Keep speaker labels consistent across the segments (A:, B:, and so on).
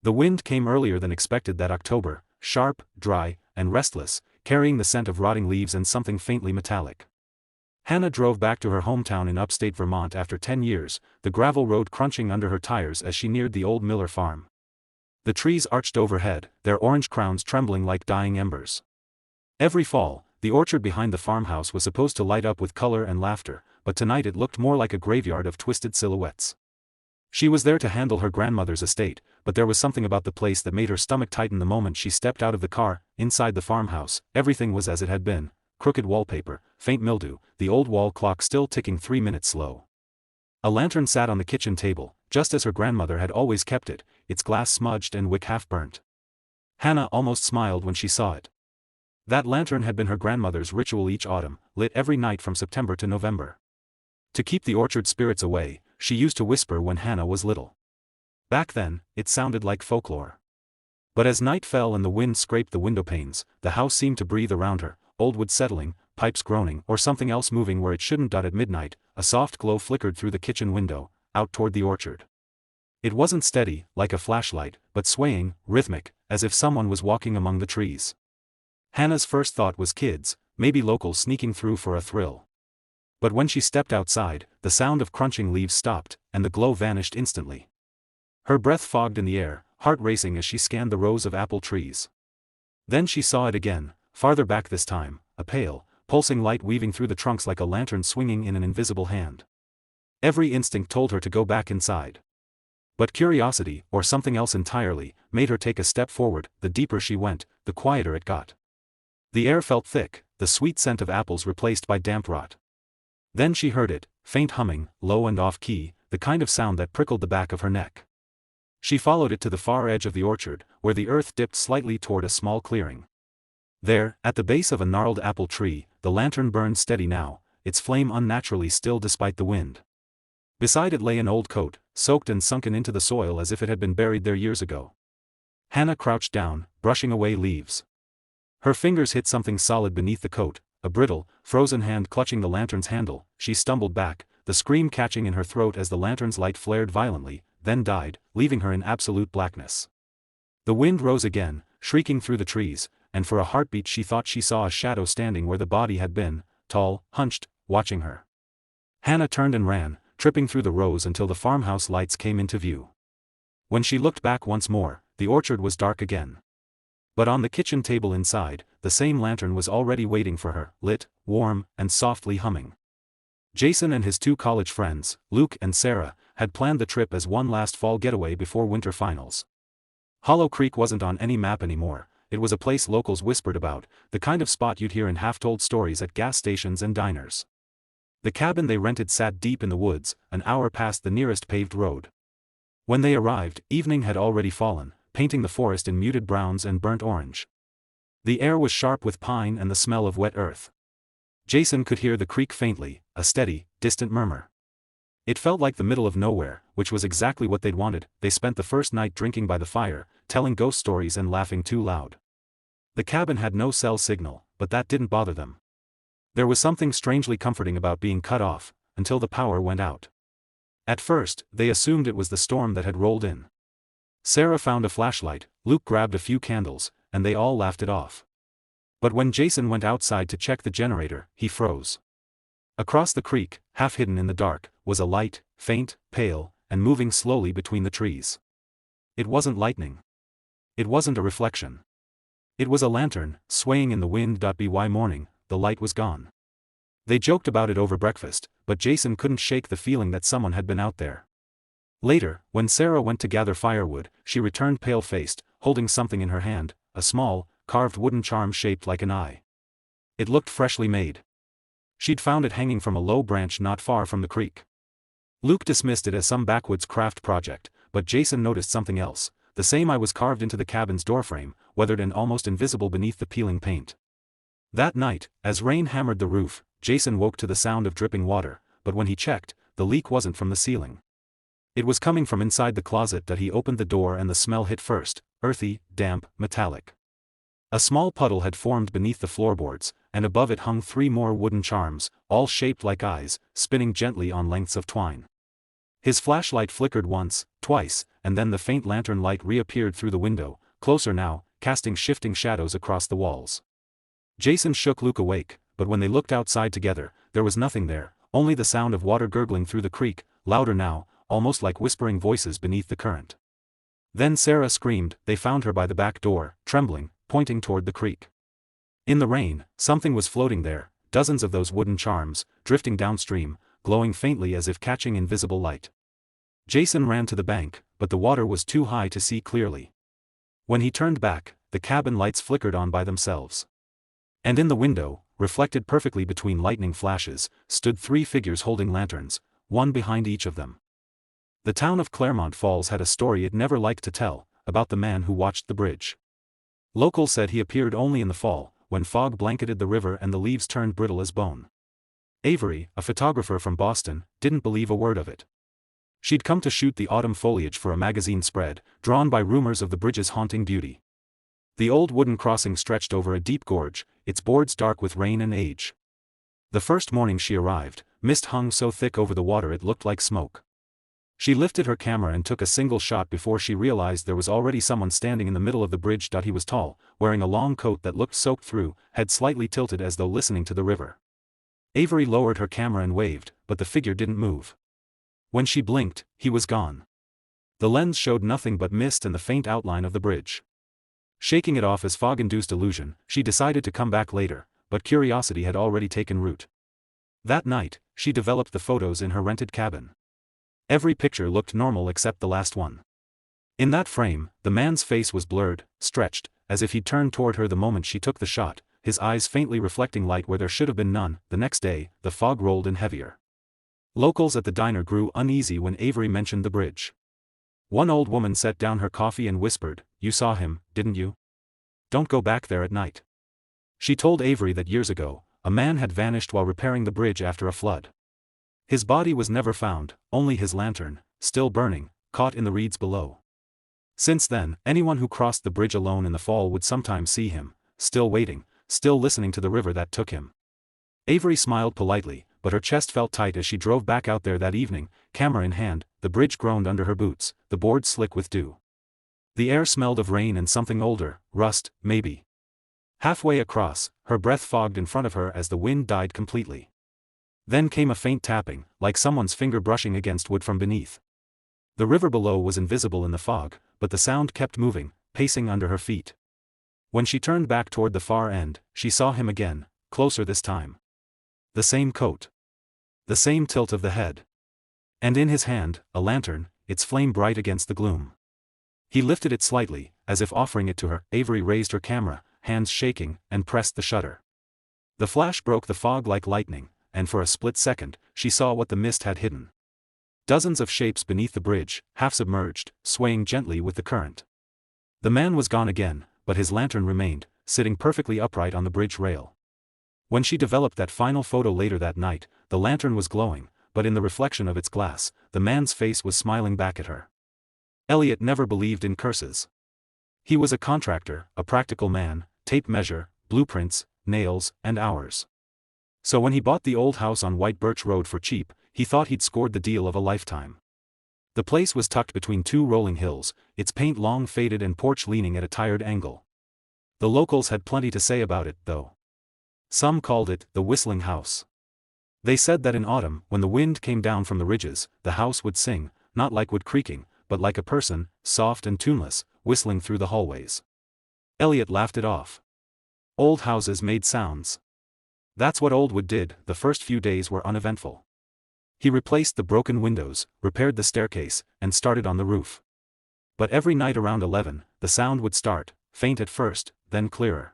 A: The wind came earlier than expected that October, sharp, dry, and restless, carrying the scent of rotting leaves and something faintly metallic. Hannah drove back to her hometown in upstate Vermont after 10 years, the gravel road crunching under her tires as she neared the old Miller farm. The trees arched overhead, their orange crowns trembling like dying embers. Every fall, the orchard behind the farmhouse was supposed to light up with color and laughter, but tonight it looked more like a graveyard of twisted silhouettes. She was there to handle her grandmother's estate, but there was something about the place that made her stomach tighten the moment she stepped out of the car. Inside the farmhouse, everything was as it had been: crooked wallpaper, faint mildew, the old wall clock still ticking 3 minutes slow. A lantern sat on the kitchen table, just as her grandmother had always kept it, its glass smudged and wick half burnt. Hannah almost smiled when she saw it. That lantern had been her grandmother's ritual each autumn, lit every night from September to November. To keep the orchard spirits away, she used to whisper when Hannah was little. Back then, it sounded like folklore. But as night fell and the wind scraped the windowpanes, the house seemed to breathe around her, old wood settling, pipes groaning, or something else moving where it shouldn't. At midnight, a soft glow flickered through the kitchen window, out toward the orchard. It wasn't steady, like a flashlight, but swaying, rhythmic, as if someone was walking among the trees. Hannah's first thought was kids, maybe locals sneaking through for a thrill. But when she stepped outside, the sound of crunching leaves stopped, and the glow vanished instantly. Her breath fogged in the air, heart racing as she scanned the rows of apple trees. Then she saw it again, farther back this time, a pale, pulsing light weaving through the trunks like a lantern swinging in an invisible hand. Every instinct told her to go back inside. But curiosity, or something else entirely, made her take a step forward. The deeper she went, the quieter it got. The air felt thick, the sweet scent of apples replaced by damp rot. Then she heard it, faint humming, low and off-key, the kind of sound that prickled the back of her neck. She followed it to the far edge of the orchard, where the earth dipped slightly toward a small clearing. There, at the base of a gnarled apple tree, the lantern burned steady now, its flame unnaturally still despite the wind. Beside it lay an old coat, soaked and sunken into the soil as if it had been buried there years ago. Hannah crouched down, brushing away leaves. Her fingers hit something solid beneath the coat, a brittle, frozen hand clutching the lantern's handle. She stumbled back, the scream catching in her throat as the lantern's light flared violently, then died, leaving her in absolute blackness. The wind rose again, shrieking through the trees, and for a heartbeat she thought she saw a shadow standing where the body had been, tall, hunched, watching her. Hannah turned and ran, tripping through the rows until the farmhouse lights came into view. When she looked back once more, the orchard was dark again. But on the kitchen table inside, the same lantern was already waiting for her, lit, warm, and softly humming. Jason and his 2 college friends, Luke and Sarah, had planned the trip as one last fall getaway before winter finals. Hollow Creek wasn't on any map anymore. It was a place locals whispered about, the kind of spot you'd hear in half-told stories at gas stations and diners. The cabin they rented sat deep in the woods, an hour past the nearest paved road. When they arrived, evening had already fallen, painting the forest in muted browns and burnt orange. The air was sharp with pine and the smell of wet earth. Jason could hear the creek faintly, a steady, distant murmur. It felt like the middle of nowhere, which was exactly what they'd wanted. They spent the first night drinking by the fire, telling ghost stories and laughing too loud. The cabin had no cell signal, but that didn't bother them. There was something strangely comforting about being cut off, until the power went out. At first, they assumed it was the storm that had rolled in. Sarah found a flashlight, Luke grabbed a few candles, and they all laughed it off. But when Jason went outside to check the generator, he froze. Across the creek, half hidden in the dark, was a light, faint, pale, and moving slowly between the trees. It wasn't lightning. It wasn't a reflection. It was a lantern, swaying in the wind. By morning, the light was gone. They joked about it over breakfast, but Jason couldn't shake the feeling that someone had been out there. Later, when Sarah went to gather firewood, she returned pale-faced, holding something in her hand, a small, carved wooden charm shaped like an eye. It looked freshly made. She'd found it hanging from a low branch not far from the creek. Luke dismissed it as some backwoods craft project, but Jason noticed something else. The same eye was carved into the cabin's doorframe, weathered and almost invisible beneath the peeling paint. That night, as rain hammered the roof, Jason woke to the sound of dripping water, but when he checked, the leak wasn't from the ceiling. It was coming from inside the closet. He opened the door and the smell hit first, earthy, damp, metallic. A small puddle had formed beneath the floorboards, and above it hung 3 more wooden charms, all shaped like eyes, spinning gently on lengths of twine. His flashlight flickered once, twice, and then the faint lantern light reappeared through the window, closer now, casting shifting shadows across the walls. Jason shook Luke awake, but when they looked outside together, there was nothing there, only the sound of water gurgling through the creek, louder now, almost like whispering voices beneath the current. Then Sarah screamed. They found her by the back door, trembling, pointing toward the creek. In the rain, something was floating there, dozens of those wooden charms, drifting downstream, glowing faintly as if catching invisible light. Jason ran to the bank, but the water was too high to see clearly. When he turned back, the cabin lights flickered on by themselves. And in the window, reflected perfectly between lightning flashes, stood 3 figures holding lanterns, one behind each of them. The town of Claremont Falls had a story it never liked to tell, about the man who watched the bridge. Locals said he appeared only in the fall, when fog blanketed the river and the leaves turned brittle as bone. Avery, a photographer from Boston, didn't believe a word of it. She'd come to shoot the autumn foliage for a magazine spread, drawn by rumors of the bridge's haunting beauty. The old wooden crossing stretched over a deep gorge, its boards dark with rain and age. The first morning she arrived, mist hung so thick over the water it looked like smoke. She lifted her camera and took a single shot before she realized there was already someone standing in the middle of the bridge. He was tall, wearing a long coat that looked soaked through, head slightly tilted as though listening to the river. Avery lowered her camera and waved, but the figure didn't move. When she blinked, he was gone. The lens showed nothing but mist and the faint outline of the bridge. Shaking it off as fog-induced illusion, she decided to come back later, but curiosity had already taken root. That night, she developed the photos in her rented cabin. Every picture looked normal except the last one. In that frame, the man's face was blurred, stretched, as if he'd turned toward her the moment she took the shot, his eyes faintly reflecting light where there should have been none. The next day, the fog rolled in heavier. Locals at the diner grew uneasy when Avery mentioned the bridge. One old woman set down her coffee and whispered, "You saw him, didn't you? Don't go back there at night." She told Avery that years ago, a man had vanished while repairing the bridge after a flood. His body was never found, only his lantern, still burning, caught in the reeds below. Since then, anyone who crossed the bridge alone in the fall would sometimes see him, still waiting, still listening to the river that took him. Avery smiled politely, but her chest felt tight as she drove back out there that evening, camera in hand. The bridge groaned under her boots, the boards slick with dew. The air smelled of rain and something older, rust, maybe. Halfway across, her breath fogged in front of her as the wind died completely. Then came a faint tapping, like someone's finger brushing against wood from beneath. The river below was invisible in the fog, but the sound kept moving, pacing under her feet. When she turned back toward the far end, she saw him again, closer this time. The same coat. The same tilt of the head. And in his hand, a lantern, its flame bright against the gloom. He lifted it slightly, as if offering it to her. Avery raised her camera, hands shaking, and pressed the shutter. The flash broke the fog like lightning, and for a split second, she saw what the mist had hidden. Dozens of shapes beneath the bridge, half submerged, swaying gently with the current. The man was gone again, but his lantern remained, sitting perfectly upright on the bridge rail. When she developed that final photo later that night, the lantern was glowing, but in the reflection of its glass, the man's face was smiling back at her. Elliot never believed in curses. He was a contractor, a practical man, tape measure, blueprints, nails, and hours. So when he bought the old house on White Birch Road for cheap, he thought he'd scored the deal of a lifetime. The place was tucked between 2 rolling hills, its paint long faded and porch leaning at a tired angle. The locals had plenty to say about it, though. Some called it the Whistling House. They said that in autumn, when the wind came down from the ridges, the house would sing, not like wood creaking, but like a person, soft and tuneless, whistling through the hallways. Elliot laughed it off. Old houses made sounds. That's what old wood did. The first few days were uneventful. He replaced the broken windows, repaired the staircase, and started on the roof. But every night around 11, the sound would start, faint at first, then clearer.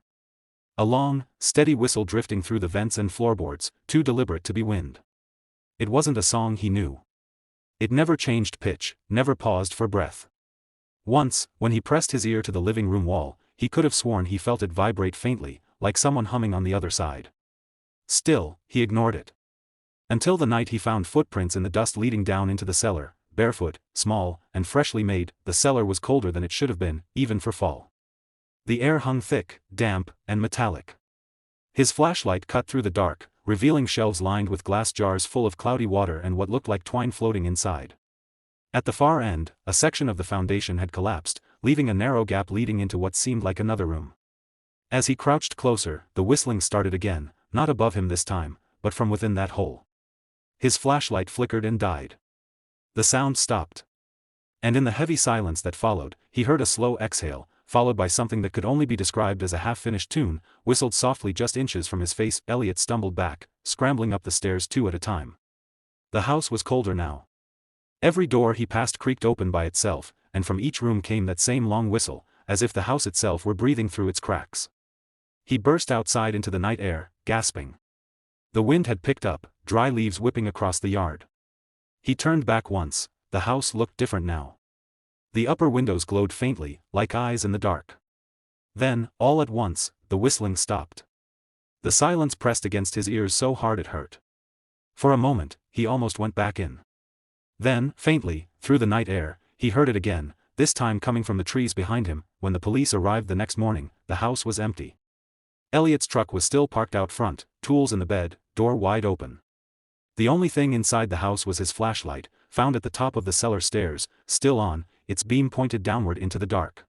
A: A long, steady whistle drifting through the vents and floorboards, too deliberate to be wind. It wasn't a song he knew. It never changed pitch, never paused for breath. Once, when he pressed his ear to the living room wall, he could have sworn he felt it vibrate faintly, like someone humming on the other side. Still, he ignored it. Until the night he found footprints in the dust leading down into the cellar, barefoot, small, and freshly made. The cellar was colder than it should have been, even for fall. The air hung thick, damp, and metallic. His flashlight cut through the dark, revealing shelves lined with glass jars full of cloudy water and what looked like twine floating inside. At the far end, a section of the foundation had collapsed, leaving a narrow gap leading into what seemed like another room. As he crouched closer, the whistling started again, not above him this time, but from within that hole. His flashlight flickered and died. The sound stopped. And in the heavy silence that followed, he heard a slow exhale, followed by something that could only be described as a half-finished tune, whistled softly just inches from his face. Elliot stumbled back, scrambling up the stairs two at a time. The house was colder now. Every door he passed creaked open by itself, and from each room came that same long whistle, as if the house itself were breathing through its cracks. He burst outside into the night air, gasping. The wind had picked up, dry leaves whipping across the yard. He turned back once. The house looked different now. The upper windows glowed faintly, like eyes in the dark. Then, all at once, the whistling stopped. The silence pressed against his ears so hard it hurt. For a moment, he almost went back in. Then, faintly, through the night air, he heard it again, this time coming from the trees behind him. When the police arrived the next morning, the house was empty. Elliot's truck was still parked out front, tools in the bed, door wide open. The only thing inside the house was his flashlight, found at the top of the cellar stairs, still on, its beam pointed downward into the dark.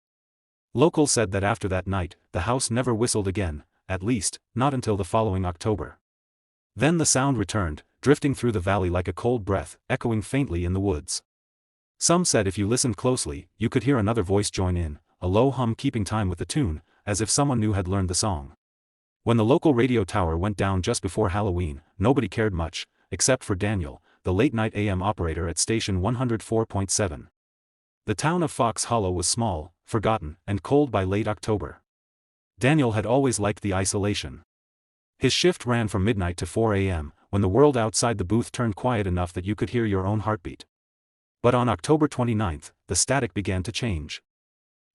A: Locals said that after that night, the house never whistled again, at least, not until the following October. Then the sound returned, drifting through the valley like a cold breath, echoing faintly in the woods. Some said if you listened closely, you could hear another voice join in, a low hum keeping time with the tune, as if someone new had learned the song. When the local radio tower went down just before Halloween, nobody cared much, except for Daniel, the late-night AM operator at station 104.7. The town of Fox Hollow was small, forgotten, and cold by late October. Daniel had always liked the isolation. His shift ran from midnight to 4 a.m., when the world outside the booth turned quiet enough that you could hear your own heartbeat. But on October 29th, the static began to change.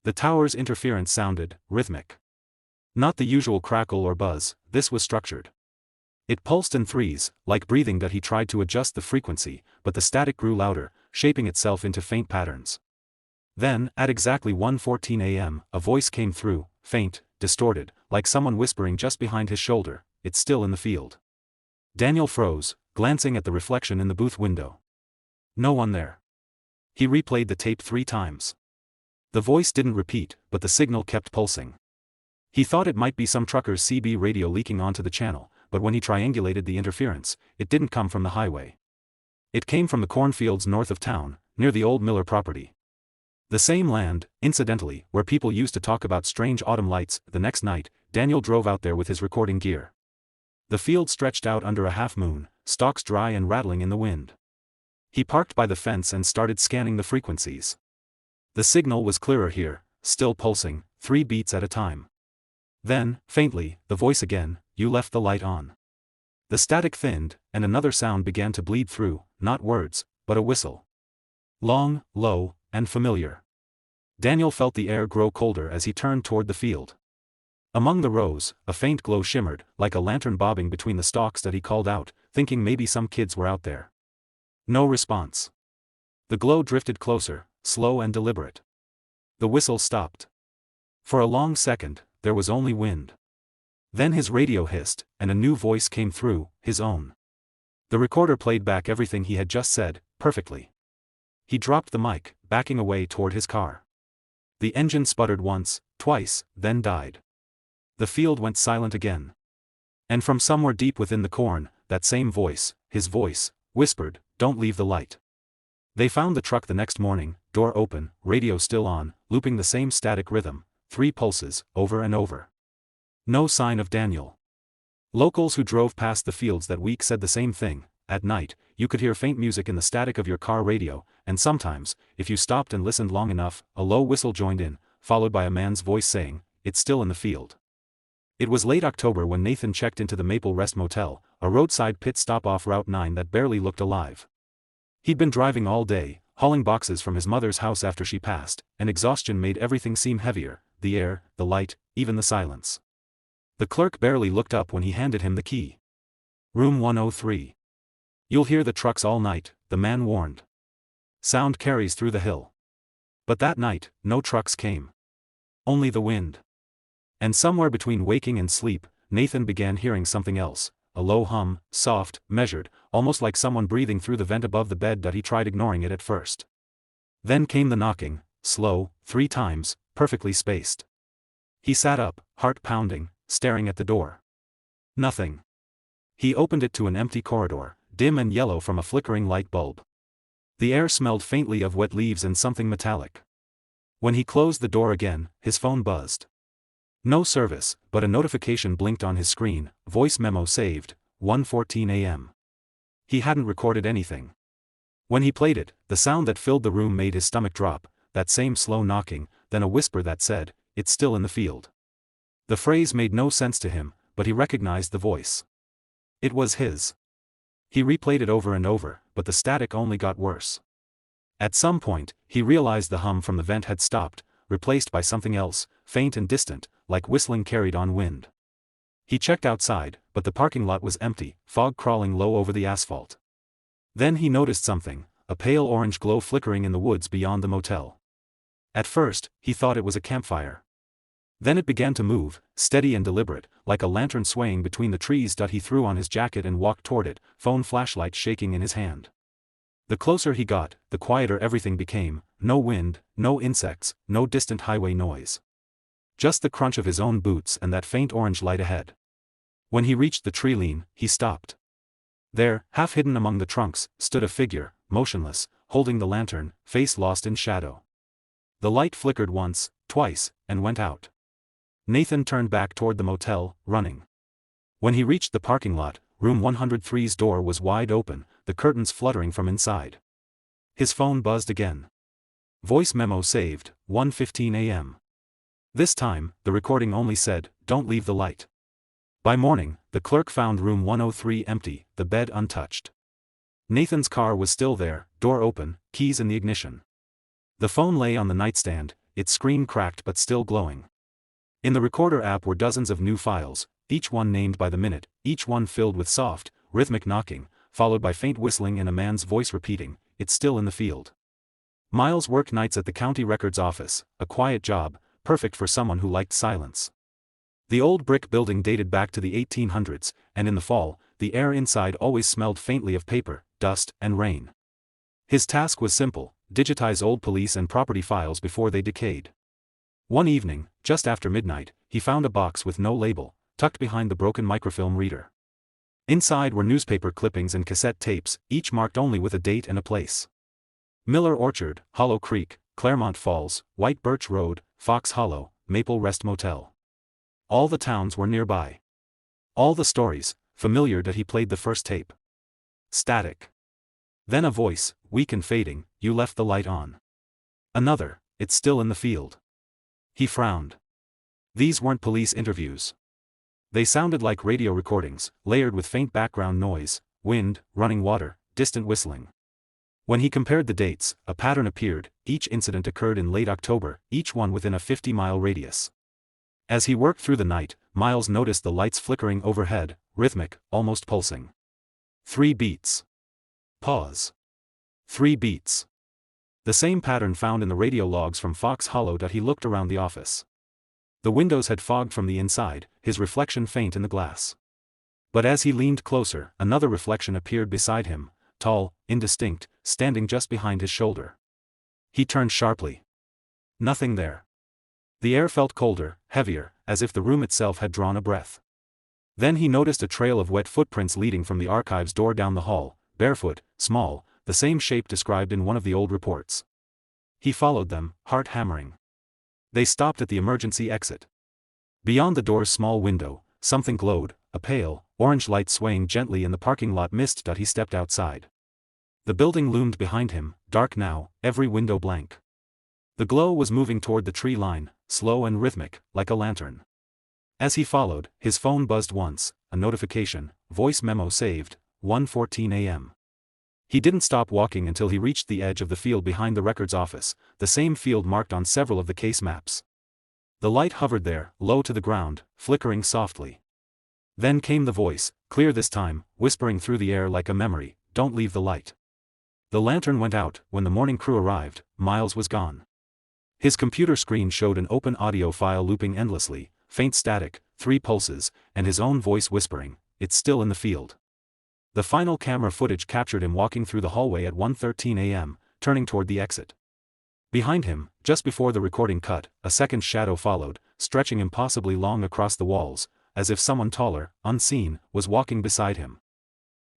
A: The tower's interference sounded rhythmic. Not the usual crackle or buzz, this was structured. It pulsed in threes, like breathing that he tried to adjust the frequency, but the static grew louder, shaping itself into faint patterns. Then, at exactly 1:14 a.m., a voice came through, faint, distorted, like someone whispering just behind his shoulder, "It's still in the field." Daniel froze, glancing at the reflection in the booth window. No one there. He replayed the tape 3 times. The voice didn't repeat, but the signal kept pulsing. He thought it might be some trucker's CB radio leaking onto the channel, but when he triangulated the interference, it didn't come from the highway. It came from the cornfields north of town, near the old Miller property. The same land, incidentally, where people used to talk about strange autumn lights. The next night, Daniel drove out there with his recording gear. The field stretched out under a half moon, stalks dry and rattling in the wind. He parked by the fence and started scanning the frequencies. The signal was clearer here, still pulsing, 3 beats at a time. Then, faintly, the voice again, "You left the light on." The static thinned, and another sound began to bleed through, not words, but a whistle. Long, low, and familiar. Daniel felt the air grow colder as he turned toward the field. Among the rows, a faint glow shimmered, like a lantern bobbing between the stalks that he called out, thinking maybe some kids were out there. No response. The glow drifted closer, slow and deliberate. The whistle stopped. For a long second, there was only wind. Then his radio hissed, and a new voice came through, his own. The recorder played back everything he had just said, perfectly. He dropped the mic, backing away toward his car. The engine sputtered once, twice, then died. The field went silent again. And from somewhere deep within the corn, that same voice, his voice, whispered, "Don't leave the light." They found the truck the next morning, door open, radio still on, looping the same static rhythm, 3 pulses, over and over. No sign of Daniel. Locals who drove past the fields that week said the same thing. At night, you could hear faint music in the static of your car radio, and sometimes, if you stopped and listened long enough, a low whistle joined in, followed by a man's voice saying, "It's still in the field." It was late October when Nathan checked into the Maple Rest Motel, a roadside pit stop off Route 9 that barely looked alive. He'd been driving all day, hauling boxes from his mother's house after she passed, and exhaustion made everything seem heavier, the air, the light, even the silence. The clerk barely looked up when he handed him the key. "Room 103. You'll hear the trucks all night," the man warned. "Sound carries through the hill." But that night, no trucks came. Only the wind. And somewhere between waking and sleep, Nathan began hearing something else, a low hum, soft, measured, almost like someone breathing through the vent above the bed. He tried ignoring it at first. Then came the knocking, slow, 3 times, perfectly spaced. He sat up, heart pounding, staring at the door. Nothing. He opened it to an empty corridor, dim and yellow from a flickering light bulb. The air smelled faintly of wet leaves and something metallic. When he closed the door again, his phone buzzed. No service, but a notification blinked on his screen, voice memo saved, 1:14 a.m. He hadn't recorded anything. When he played it, the sound that filled the room made his stomach drop, that same slow knocking, then a whisper that said, "It's still in the field." The phrase made no sense to him, but he recognized the voice. It was his. He replayed it over and over, but the static only got worse. At some point, he realized the hum from the vent had stopped, replaced by something else, faint and distant, like whistling carried on wind. He checked outside, but the parking lot was empty, fog crawling low over the asphalt. Then he noticed something, a pale orange glow flickering in the woods beyond the motel. At first, he thought it was a campfire. Then it began to move, steady and deliberate, like a lantern swaying between the trees. He threw on his jacket and walked toward it, phone flashlight shaking in his hand. The closer he got, the quieter everything became, no wind, no insects, no distant highway noise. Just the crunch of his own boots and that faint orange light ahead. When he reached the tree line, he stopped. There, half hidden among the trunks, stood a figure, motionless, holding the lantern, face lost in shadow. The light flickered once, twice, and went out. Nathan turned back toward the motel, running. When he reached the parking lot, room 103's door was wide open, the curtains fluttering from inside. His phone buzzed again. Voice memo saved, 1:15 a.m. This time, the recording only said, "Don't leave the light." By morning, the clerk found room 103 empty, the bed untouched. Nathan's car was still there, door open, keys in the ignition. The phone lay on the nightstand, its screen cracked but still glowing. In the recorder app were dozens of new files, each one named by the minute, each one filled with soft, rhythmic knocking, followed by faint whistling and a man's voice repeating, "It's still in the field." Miles worked nights at the county records office, a quiet job, perfect for someone who liked silence. The old brick building dated back to the 1800s, and in the fall, the air inside always smelled faintly of paper, dust, and rain. His task was simple: digitize old police and property files before they decayed. One evening, just after midnight, he found a box with no label, tucked behind the broken microfilm reader. Inside were newspaper clippings and cassette tapes, each marked only with a date and a place. Miller Orchard, Hollow Creek, Claremont Falls, White Birch Road, Fox Hollow, Maple Rest Motel. All the towns were nearby. All the stories, familiar. He played the first tape. Static. Then a voice, weak and fading, "You left the light on." Another, "It's still in the field." He frowned. These weren't police interviews. They sounded like radio recordings, layered with faint background noise, wind, running water, distant whistling. When he compared the dates, a pattern appeared: each incident occurred in late October, each one within a 50-mile radius. As he worked through the night, Miles noticed the lights flickering overhead, rhythmic, almost pulsing. 3 beats. Pause. 3 beats. The same pattern found in the radio logs from Fox Hollow. He looked around the office. The windows had fogged from the inside, his reflection faint in the glass. But as he leaned closer, another reflection appeared beside him, tall, indistinct, standing just behind his shoulder. He turned sharply. Nothing there. The air felt colder, heavier, as if the room itself had drawn a breath. Then he noticed a trail of wet footprints leading from the archives door down the hall, barefoot, small, the same shape described in one of the old reports. He followed them, heart hammering. They stopped at the emergency exit. Beyond the door's small window, something glowed, a pale, orange light swaying gently in the parking lot mist. He stepped outside. The building loomed behind him, dark now, every window blank. The glow was moving toward the tree line, slow and rhythmic, like a lantern. As he followed, his phone buzzed once, a notification, voice memo saved, 1:14 a.m. He didn't stop walking until he reached the edge of the field behind the records office, the same field marked on several of the case maps. The light hovered there, low to the ground, flickering softly. Then came the voice, clear this time, whispering through the air like a memory, "Don't leave the light." The lantern went out. When the morning crew arrived, Miles was gone. His computer screen showed an open audio file looping endlessly, faint static, 3 pulses, and his own voice whispering, "It's still in the field." The final camera footage captured him walking through the hallway at 1:13 a.m., turning toward the exit. Behind him, just before the recording cut, a second shadow followed, stretching impossibly long across the walls, as if someone taller, unseen, was walking beside him.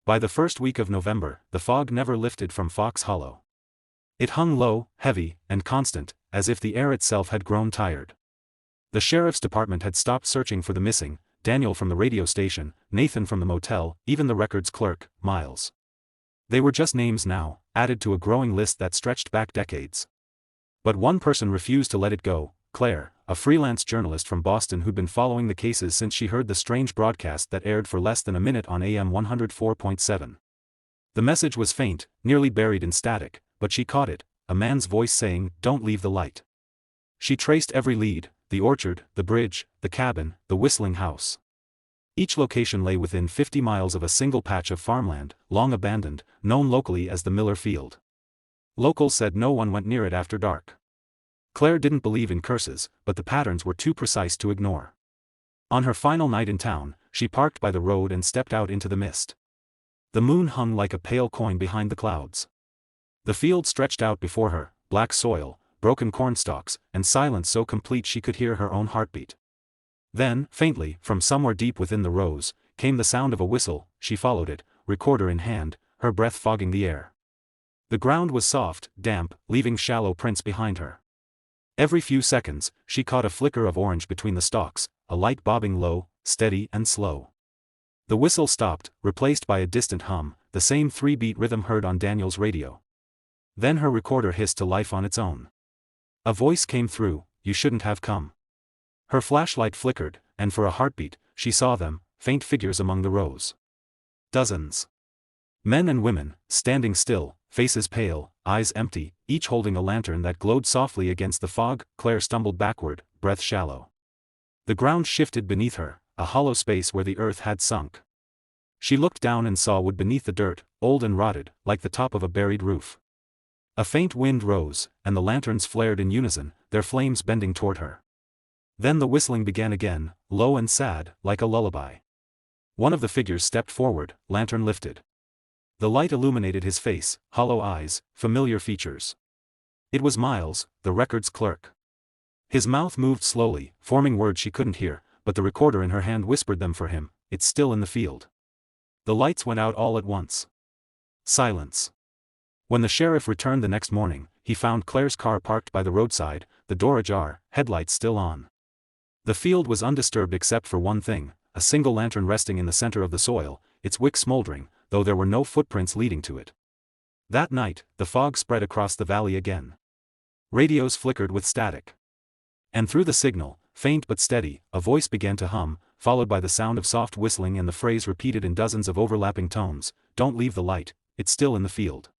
A: By the first week of November, the fog never lifted from Fox Hollow. It hung low, heavy, and constant, as if the air itself had grown tired. The sheriff's department had stopped searching for the missing, Daniel from the radio station, Nathan from the motel, even the records clerk, Miles. They were just names now, added to a growing list that stretched back decades. But one person refused to let it go, Claire, a freelance journalist from Boston who'd been following the cases since she heard the strange broadcast that aired for less than a minute on AM 104.7. The message was faint, nearly buried in static, but she caught it, a man's voice saying, "Don't leave the light." She traced every lead, the orchard, the bridge, the cabin, the whistling house. Each location lay within 50 miles of a single patch of farmland, long abandoned, known locally as the Miller Field. Locals said no one went near it after dark. Claire didn't believe in curses, but the patterns were too precise to ignore. On her final night in town, she parked by the road and stepped out into the mist. The moon hung like a pale coin behind the clouds. The field stretched out before her, black soil, broken cornstalks, and silence so complete she could hear her own heartbeat. Then, faintly, from somewhere deep within the rows, came the sound of a whistle. She followed it, recorder in hand, her breath fogging the air. The ground was soft, damp, leaving shallow prints behind her. Every few seconds, she caught a flicker of orange between the stalks, a light bobbing low, steady and slow. The whistle stopped, replaced by a distant hum, the same 3-beat rhythm heard on Daniel's radio. Then her recorder hissed to life on its own. A voice came through, "You shouldn't have come." Her flashlight flickered, and for a heartbeat, she saw them, faint figures among the rows. Dozens. Men and women, standing still, faces pale, eyes empty, each holding a lantern that glowed softly against the fog. Claire stumbled backward, breath shallow. The ground shifted beneath her, a hollow space where the earth had sunk. She looked down and saw wood beneath the dirt, old and rotted, like the top of a buried roof. A faint wind rose, and the lanterns flared in unison, their flames bending toward her. Then the whistling began again, low and sad, like a lullaby. One of the figures stepped forward, lantern lifted. The light illuminated his face, hollow eyes, familiar features. It was Miles, the records clerk. His mouth moved slowly, forming words she couldn't hear, but the recorder in her hand whispered them for him. "It's still in the field." The lights went out all at once. Silence. When the sheriff returned the next morning, he found Claire's car parked by the roadside, the door ajar, headlights still on. The field was undisturbed except for one thing, a single lantern resting in the center of the soil, its wick smoldering, though there were no footprints leading to it. That night, the fog spread across the valley again. Radios flickered with static. And through the signal, faint but steady, a voice began to hum, followed by the sound of soft whistling and the phrase repeated in dozens of overlapping tones, "Don't leave the light, it's still in the field."